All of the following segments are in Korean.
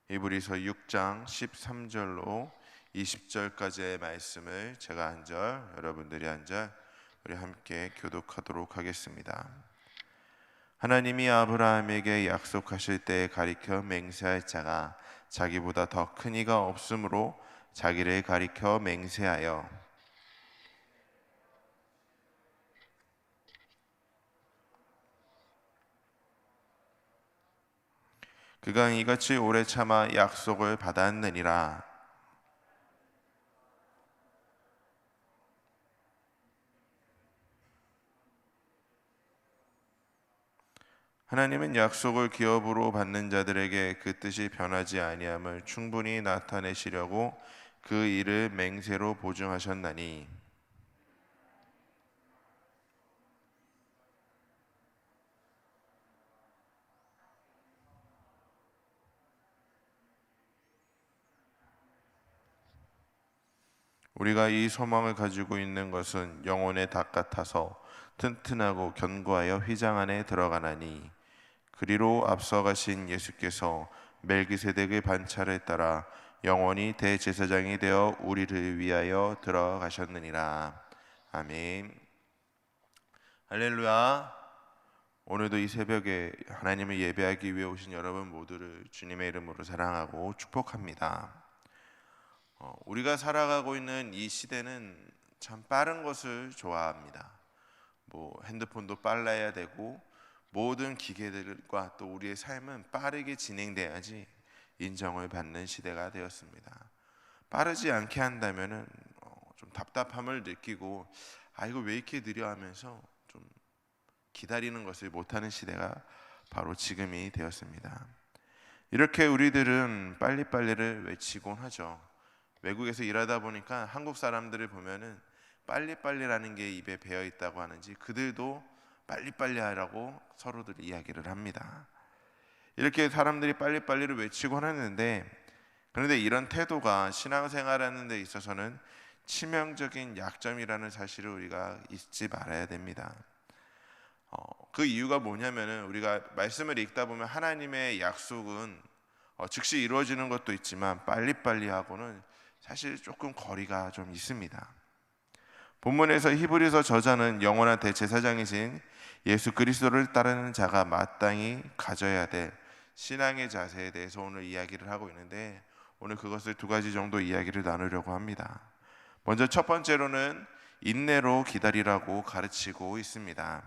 히브리서 6장 13절로 20절까지의 말씀을 제가 한 절, 여러분들이 한 절, 우리 함께 교독하도록 하겠습니다. 하나님이 아브라함에게 약속하실 때에 가리켜 맹세할 자가 자기보다 더 큰 이가 없으므로 자기를 가리켜 맹세하여 그가 이같이 오래 참아 약속을 받았느니라. 하나님은 약속을 기업으로 받는 자들에게 그 뜻이 변하지 아니함을 충분히 나타내시려고 그 일을 맹세로 보증하셨나니 우리가 이 소망을 가지고 있는 것은 영혼의 닭 같아서 튼튼하고 견고하여 휘장 안에 들어가나니 그리로 앞서가신 예수께서 멜기세덱의 반차를 따라 영원히 대제사장이 되어 우리를 위하여 들어가셨느니라. 아멘. 할렐루야. 오늘도 이 새벽에 하나님을 예배하기 위해 오신 여러분 모두를 주님의 이름으로 사랑하고 축복합니다. 우리가 살아가고 있는 이 시대는 참 빠른 것을 좋아합니다. 핸드폰도 빨라야 되고 모든 기계들과 또 우리의 삶은 빠르게 진행돼야지 인정을 받는 시대가 되었습니다. 빠르지 않게 한다면은 좀 답답함을 느끼고 이거 왜 이렇게 느려 하면서 좀 기다리는 것을 못하는 시대가 바로 지금이 되었습니다. 이렇게 우리들은 빨리빨리를 외치곤 하죠. 외국에서 일하다 보니까 한국 사람들을 보면은 빨리빨리라는 게 입에 배어 있다고 하는지 그들도 빨리빨리 하라고 서로들 이야기를 합니다. 이렇게 사람들이 빨리빨리를 외치곤 하는데, 그런데 이런 태도가 신앙생활하는 데 있어서는 치명적인 약점이라는 사실을 우리가 잊지 말아야 됩니다. 그 이유가 뭐냐면은 우리가 말씀을 읽다 보면 하나님의 약속은 즉시 이루어지는 것도 있지만 빨리빨리 하고는 사실 조금 거리가 좀 있습니다. 본문에서 히브리서 저자는 영원한 대제사장이신 예수 그리스도를 따르는 자가 마땅히 가져야 될 신앙의 자세에 대해서 오늘 이야기를 하고 있는데, 오늘 그것을 두 가지 정도 이야기를 나누려고 합니다. 먼저 첫 번째로는 인내로 기다리라고 가르치고 있습니다.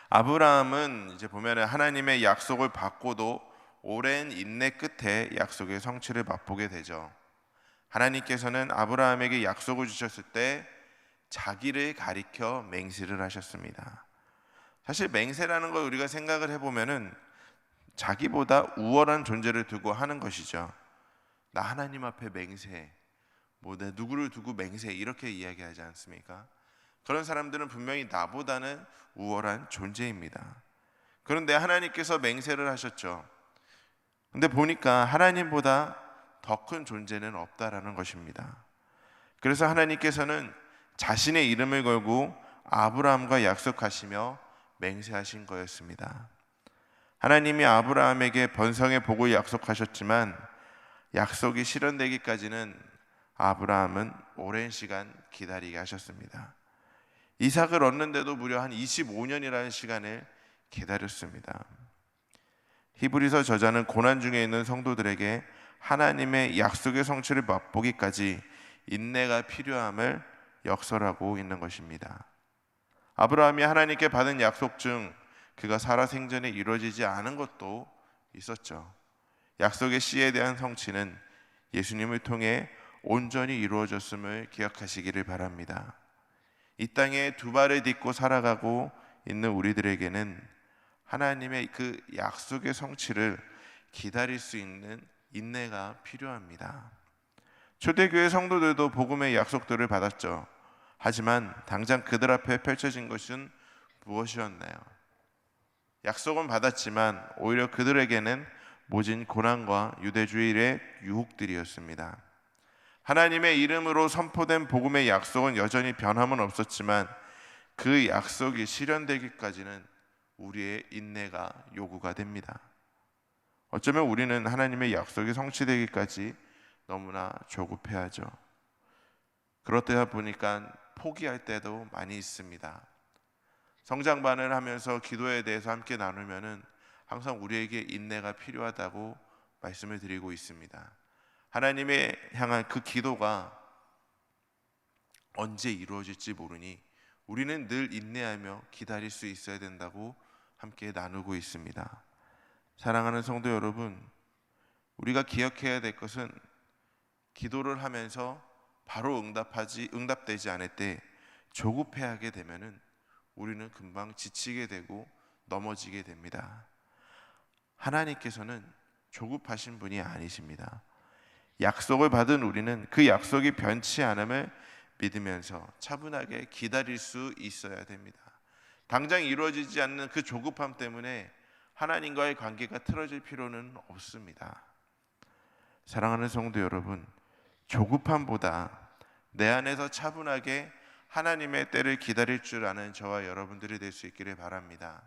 아브라함은 이제 보면 하나님의 약속을 받고도 오랜 인내 끝에 약속의 성취를 맛보게 되죠. 하나님께서는 아브라함에게 약속을 주셨을 때 자기를 가리켜 맹세를 하셨습니다. 사실 맹세라는 걸 우리가 생각을 해보면은 자기보다 우월한 존재를 두고 하는 것이죠. 나 하나님 앞에 맹세, 내 누구를 두고 맹세, 이렇게 이야기하지 않습니까? 그런 사람들은 분명히 나보다는 우월한 존재입니다. 그런데 하나님께서 맹세를 하셨죠. 근데 보니까 하나님보다 더 큰 존재는 없다라는 것입니다. 그래서 하나님께서는 자신의 이름을 걸고 아브라함과 약속하시며 맹세하신 거였습니다. 하나님이 아브라함에게 번성의 복을 약속하셨지만 약속이 실현되기까지는 아브라함은 오랜 시간 기다리게 하셨습니다. 이삭을 얻는데도 무려 한 25년이라는 시간을 기다렸습니다. 히브리서 저자는 고난 중에 있는 성도들에게 하나님의 약속의 성취를 맛보기까지 인내가 필요함을 역설하고 있는 것입니다. 아브라함이 하나님께 받은 약속 중 그가 살아 생전에 이루어지지 않은 것도 있었죠. 약속의 씨에 대한 성취는 예수님을 통해 온전히 이루어졌음을 기억하시기를 바랍니다. 이 땅에 두 발을 딛고 살아가고 있는 우리들에게는 하나님의 그 약속의 성취를 기다릴 수 있는 인내가 필요합니다. 초대교회 성도들도 복음의 약속들을 받았죠. 하지만 당장 그들 앞에 펼쳐진 것은 무엇이었나요? 약속은 받았지만 오히려 그들에게는 모진 고난과 유대주의의 유혹들이었습니다. 하나님의 이름으로 선포된 복음의 약속은 여전히 변함은 없었지만 그 약속이 실현되기까지는 우리의 인내가 요구가 됩니다. 어쩌면 우리는 하나님의 약속이 성취되기까지 너무나 조급해하죠. 그렇다 보니까 포기할 때도 많이 있습니다. 성장반을 하면서 기도에 대해서 함께 나누면은 항상 우리에게 인내가 필요하다고 말씀을 드리고 있습니다. 하나님의 향한 그 기도가 언제 이루어질지 모르니 우리는 늘 인내하며 기다릴 수 있어야 된다고 함께 나누고 있습니다. 사랑하는 성도 여러분, 우리가 기억해야 될 것은 기도를 하면서 바로 응답되지 않을 때 조급해하게 되면은 우리는 금방 지치게 되고 넘어지게 됩니다. 하나님께서는 조급하신 분이 아니십니다. 약속을 받은 우리는 그 약속이 변치 않음을 믿으면서 차분하게 기다릴 수 있어야 됩니다. 당장 이루어지지 않는 그 조급함 때문에 하나님과의 관계가 틀어질 필요는 없습니다. 사랑하는 성도 여러분, 조급함보다 내 안에서 차분하게 하나님의 때를 기다릴 줄 아는 저와 여러분들이 될 수 있기를 바랍니다.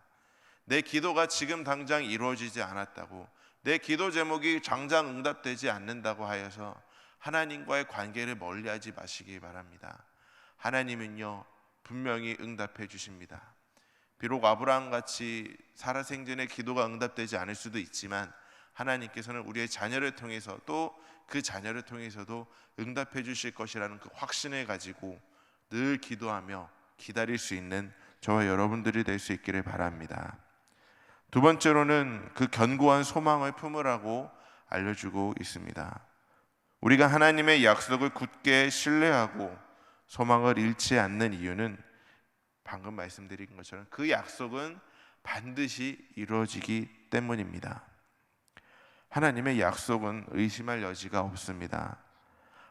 내 기도가 지금 당장 이루어지지 않았다고, 내 기도 제목이 당장 응답되지 않는다고 하여서 하나님과의 관계를 멀리하지 마시기 바랍니다. 하나님은요 분명히 응답해 주십니다. 비록 아브라함같이 살아생전에 기도가 응답되지 않을 수도 있지만 하나님께서는 우리의 자녀를 통해서 또 그 자녀를 통해서도 응답해 주실 것이라는 그 확신을 가지고 늘 기도하며 기다릴 수 있는 저와 여러분들이 될 수 있기를 바랍니다. 두 번째로는 그 견고한 소망을 품으라고 알려주고 있습니다. 우리가 하나님의 약속을 굳게 신뢰하고 소망을 잃지 않는 이유는 방금 말씀드린 것처럼 그 약속은 반드시 이루어지기 때문입니다. 하나님의 약속은 의심할 여지가 없습니다.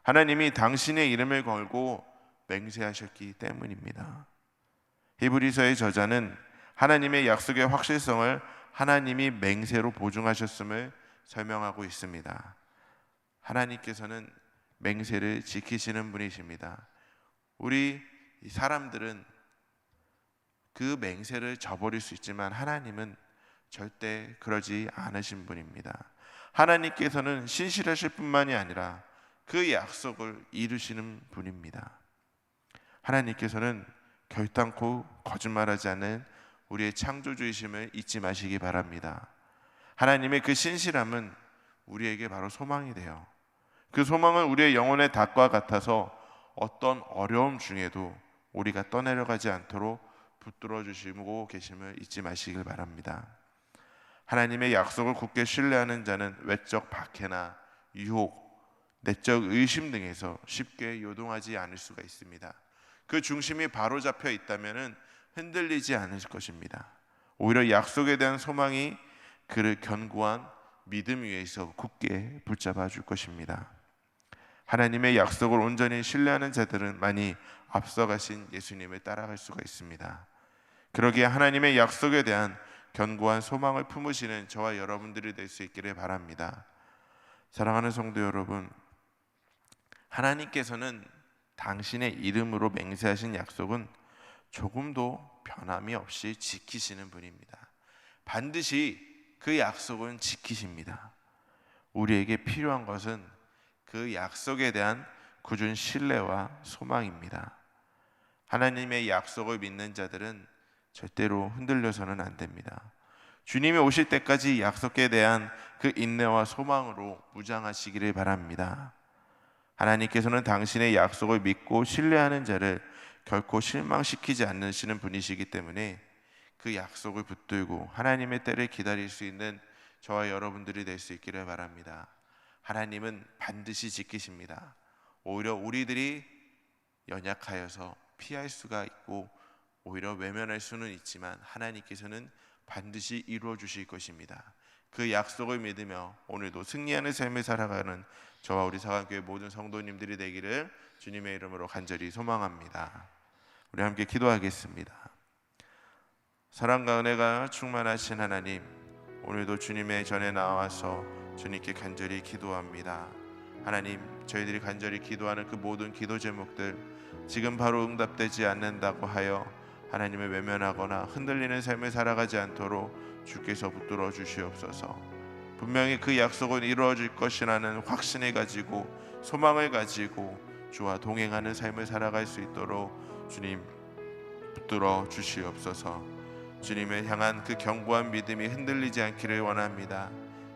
하나님이 당신의 이름을 걸고 맹세하셨기 때문입니다. 히브리서의 저자는 하나님의 약속의 확실성을 하나님이 맹세로 보증하셨음을 설명하고 있습니다. 하나님께서는 맹세를 지키시는 분이십니다. 우리 사람들은 그 맹세를 저버릴 수 있지만 하나님은 절대 그러지 않으신 분입니다. 하나님께서는 신실하실 뿐만이 아니라 그 약속을 이루시는 분입니다. 하나님께서는 결단코 거짓말하지 않는 우리의 창조주이심을 잊지 마시기 바랍니다. 하나님의 그 신실함은 우리에게 바로 소망이 돼요. 그 소망은 우리의 영혼의 닭과 같아서 어떤 어려움 중에도 우리가 떠내려가지 않도록 붙들어 주시고 계심을 잊지 마시길 바랍니다. 하나님의 약속을 굳게 신뢰하는 자는 외적 박해나 유혹, 내적 의심 등에서 쉽게 요동하지 않을 수가 있습니다. 그 중심이 바로 잡혀 있다면 흔들리지 않을 것입니다. 오히려 약속에 대한 소망이 그를 견고한 믿음 위에서 굳게 붙잡아 줄 것입니다. 하나님의 약속을 온전히 신뢰하는 자들은 많이 앞서가신 예수님을 따라갈 수가 있습니다. 그러기에 하나님의 약속에 대한 견고한 소망을 품으시는 저와 여러분들이 될 수 있기를 바랍니다. 사랑하는 성도 여러분, 하나님께서는 당신의 이름으로 맹세하신 약속은 조금도 변함이 없이 지키시는 분입니다. 반드시 그 약속은 지키십니다. 우리에게 필요한 것은 그 약속에 대한 굳은 신뢰와 소망입니다. 하나님의 약속을 믿는 자들은 절대로 흔들려서는 안 됩니다. 주님이 오실 때까지 약속에 대한 그 인내와 소망으로 무장하시기를 바랍니다. 하나님께서는 당신의 약속을 믿고 신뢰하는 자를 결코 실망시키지 않으시는 분이시기 때문에 그 약속을 붙들고 하나님의 때를 기다릴 수 있는 저와 여러분들이 될 수 있기를 바랍니다. 하나님은 반드시 지키십니다. 오히려 우리들이 연약하여서 피할 수가 있고 오히려 외면할 수는 있지만 하나님께서는 반드시 이루어 주실 것입니다. 그 약속을 믿으며 오늘도 승리하는 삶을 살아가는 저와 우리 사랑교회 모든 성도님들이 되기를 주님의 이름으로 간절히 소망합니다. 우리 함께 기도하겠습니다. 사랑과 은혜가 충만하신 하나님, 오늘도 주님의 전에 나와서 주님께 간절히 기도합니다. 하나님, 저희들이 간절히 기도하는 그 모든 기도 제목들 지금 바로 응답되지 않는다고 하여 하나님을 외면하거나 흔들리는 삶을 살아가지 않도록 주께서 붙들어 주시옵소서. 분명히 그 약속은 이루어질 것이라는 확신을 가지고 소망을 가지고 주와 동행하는 삶을 살아갈 수 있도록 주님 붙들어 주시옵소서. 주님을 향한 그 견고한 믿음이 흔들리지 않기를 원합니다.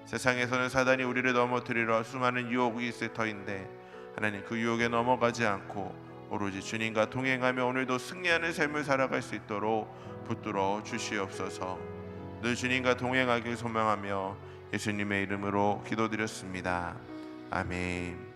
세상에서는 사단이 우리를 넘어뜨리러 수많은 유혹이 있을 터인데 하나님 그 유혹에 넘어가지 않고 오로지 주님과 동행하며 오늘도 승리하는 삶을 살아갈 수 있도록 붙들어 주시옵소서. 늘 주님과 동행하길 소망하며 예수님의 이름으로 기도드렸습니다. 아멘.